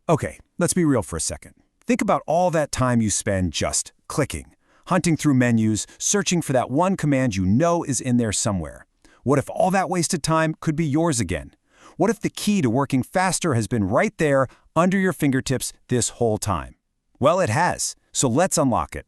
Okay, let's be real for a second. Think about all that time you spend just clicking, hunting through menus, searching for that one command you know is in there somewhere. What if all that wasted time could be yours again? What if the key to working faster has been right there, under your fingertips this whole time? Well, it has, so let's unlock it.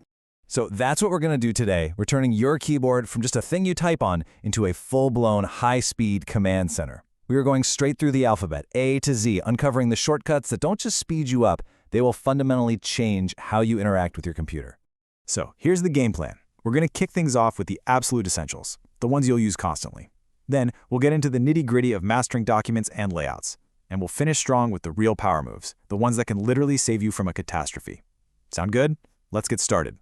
So that's what we're going to do today. We're turning your keyboard from just a thing you type on into a full-blown, high-speed command center. We are going straight through the alphabet, A to Z, uncovering the shortcuts that don't just speed you up, they will fundamentally change how you interact with your computer. So here's the game plan. We're going to kick things off with the absolute essentials, the ones you'll use constantly. Then we'll get into the nitty-gritty of mastering documents and layouts. And we'll finish strong with the real power moves, the ones that can literally save you from a catastrophe. Sound good? Let's get started.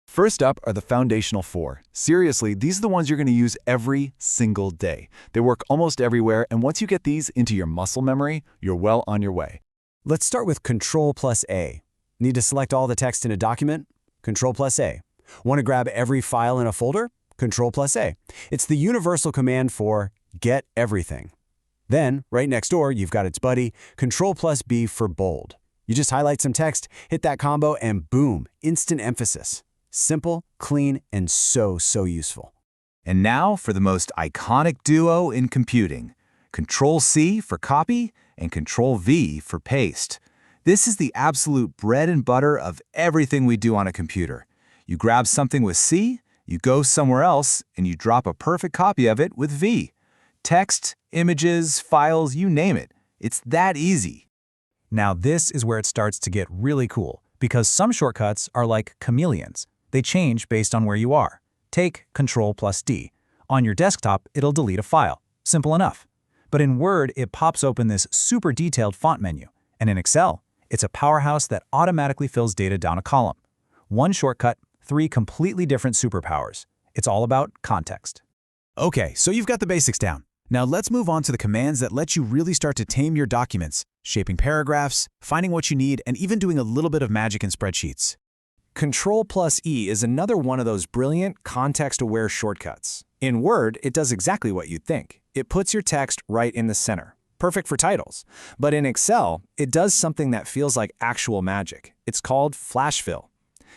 First up are the foundational four. Seriously, these are the ones you're going to use every single day. They work almost everywhere, and once you get these into your muscle memory, you're well on your way. Let's start with Control+A. Need to select all the text in a document? Control+A. Want to grab every file in a folder? Control+A. It's the universal command for get everything. Then, right next door, you've got its buddy, Control+B for bold. You just highlight some text, hit that combo, and boom, instant emphasis. Simple, clean, and so useful. And now for the most iconic duo in computing, Control-C for copy and Control-V for paste. This is the absolute bread and butter of everything we do on a computer. You grab something with C, you go somewhere else, and you drop a perfect copy of it with V. Text, images, files, you name it. It's that easy. Now this is where it starts to get really cool, because some shortcuts are like chameleons. They change based on where you are. Take Control+D. On your desktop, it'll delete a file. Simple enough. But in Word, it pops open this super detailed font menu. And in Excel, it's a powerhouse that automatically fills data down a column. One shortcut, three completely different superpowers. It's all about context. Okay, so you've got the basics down. Now let's move on to the commands that let you really start to tame your documents, shaping paragraphs, finding what you need, and even doing a little bit of magic in spreadsheets. Control+E is another one of those brilliant, context-aware shortcuts. In Word, it does exactly what you'd think. It puts your text right in the center. Perfect for titles. But in Excel, it does something that feels like actual magic. It's called flash fill.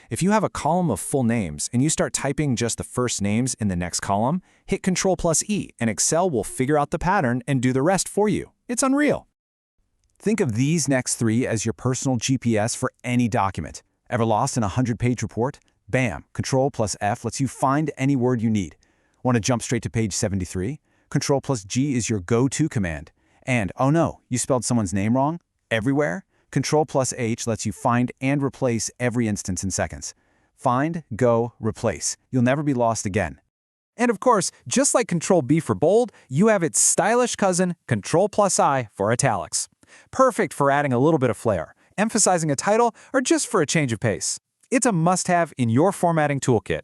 If you have a column of full names and you start typing just the first names in the next column, hit Control+E and Excel will figure out the pattern and do the rest for you. It's unreal. Think of these next three as your personal GPS for any document. Ever lost in a 100-page report? Bam! Control+F lets you find any word you need. Want to jump straight to page 73? Control+G is your go-to command. And, oh no, you spelled someone's name wrong? Everywhere? Control+H lets you find and replace every instance in seconds. Find, go, replace. You'll never be lost again. And of course, just like Control+B for bold, you have its stylish cousin, Control+I for italics. Perfect for adding a little bit of flair, emphasizing a title, or just for a change of pace. It's a must-have in your formatting toolkit.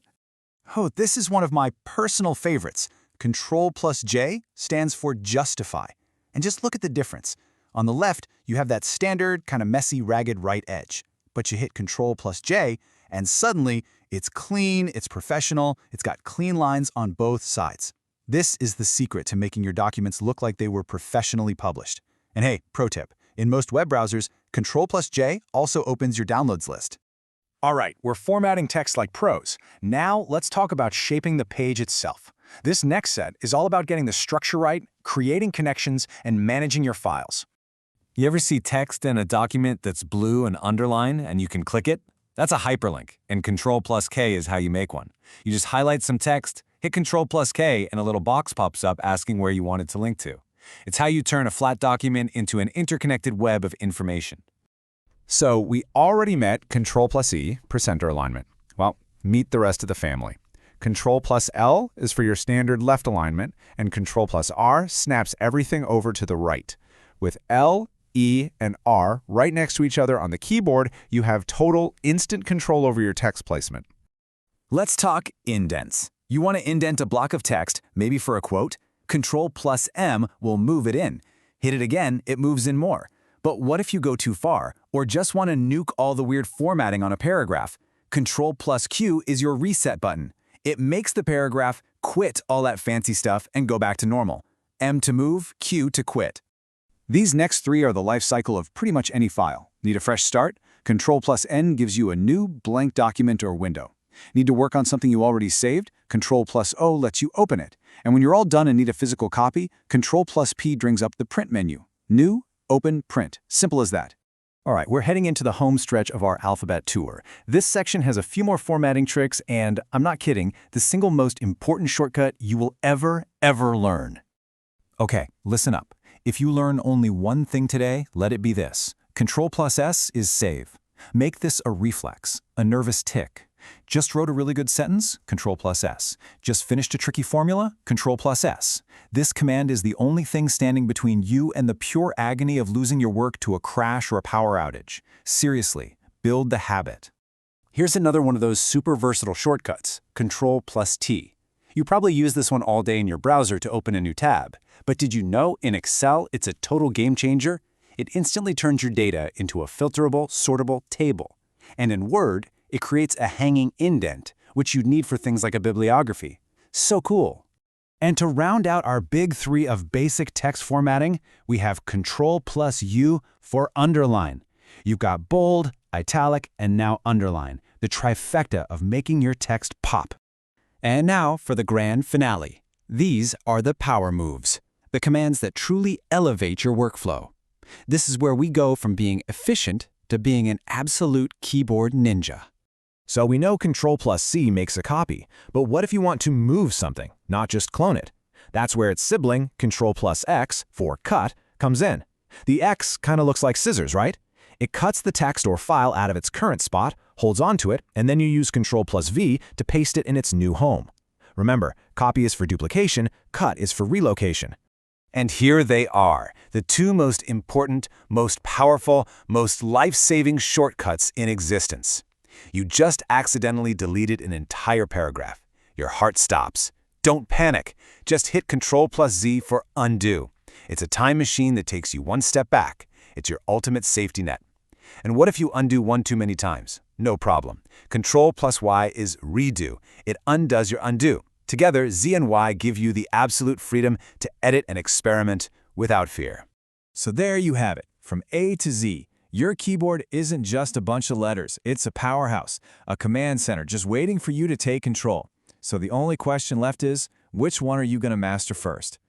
Oh, this is one of my personal favorites. Control+J stands for justify. And just look at the difference. On the left, you have that standard, kind of messy, ragged right edge. But you hit Control+J, and suddenly, it's clean, it's professional, it's got clean lines on both sides. This is the secret to making your documents look like they were professionally published. And hey, pro tip, in most web browsers, Control+J also opens your downloads list. All right, we're formatting text like pros. Now let's talk about shaping the page itself. This next set is all about getting the structure right, creating connections, and managing your files. You ever see text in a document that's blue and underlined and you can click it? That's a hyperlink, and Control+K is how you make one. You just highlight some text, hit Control+K, and a little box pops up asking where you want it to link to. It's how you turn a flat document into an interconnected web of information. So we already met Control+E for center alignment. Well, meet the rest of the family. Control+L is for your standard left alignment, and Control+R snaps everything over to the right. With L, E, and R right next to each other on the keyboard, you have total instant control over your text placement. Let's talk indents. You want to indent a block of text, maybe for a quote? Control+M will move it in. Hit it again, it moves in more. But what if you go too far, or just want to nuke all the weird formatting on a paragraph? Control+Q is your reset button. It makes the paragraph quit all that fancy stuff and go back to normal. M to move, Q to quit. These next three are the life cycle of pretty much any file. Need a fresh start? Control+N gives you a new blank document or window. Need to work on something you already saved? Control+O lets you open it. And when you're all done and need a physical copy, Control+P brings up the print menu. New, open, print. Simple as that. All right, we're heading into the home stretch of our alphabet tour. This section has a few more formatting tricks, and I'm not kidding, the single most important shortcut you will ever learn. Okay, listen up. If you learn only one thing today, let it be this. Control+S is save. Make this a reflex, a nervous tick. Just wrote a really good sentence? Control+S. Just finished a tricky formula? Control+S. This command is the only thing standing between you and the pure agony of losing your work to a crash or a power outage. Seriously, build the habit. Here's another one of those super versatile shortcuts, Control+T. You probably use this one all day in your browser to open a new tab. But did you know in Excel it's a total game changer? It instantly turns your data into a filterable, sortable table. And in Word, it creates a hanging indent, which you'd need for things like a bibliography. So cool. And to round out our big three of basic text formatting, we have Control+U for underline. You've got bold, italic, and now underline, the trifecta of making your text pop. And now for the grand finale. These are the power moves, the commands that truly elevate your workflow. This is where we go from being efficient to being an absolute keyboard ninja. So we know Control+C makes a copy, but what if you want to move something, not just clone it? That's where its sibling, Control+X, for cut, comes in. The X kind of looks like scissors, right? It cuts the text or file out of its current spot, holds onto it, and then you use Control+V to paste it in its new home. Remember, copy is for duplication, cut is for relocation. And here they are, the two most important, most powerful, most life-saving shortcuts in existence. You just accidentally deleted an entire paragraph. Your heart stops. Don't panic. Just hit Control+Z for undo. It's a time machine that takes you one step back. It's your ultimate safety net. And what if you undo one too many times? No problem. Control+Y is redo. It undoes your undo. Together, Z and Y give you the absolute freedom to edit and experiment without fear. So there you have it, from A to Z. Your keyboard isn't just a bunch of letters, it's a powerhouse, a command center just waiting for you to take control. So the only question left is, which one are you going to master first?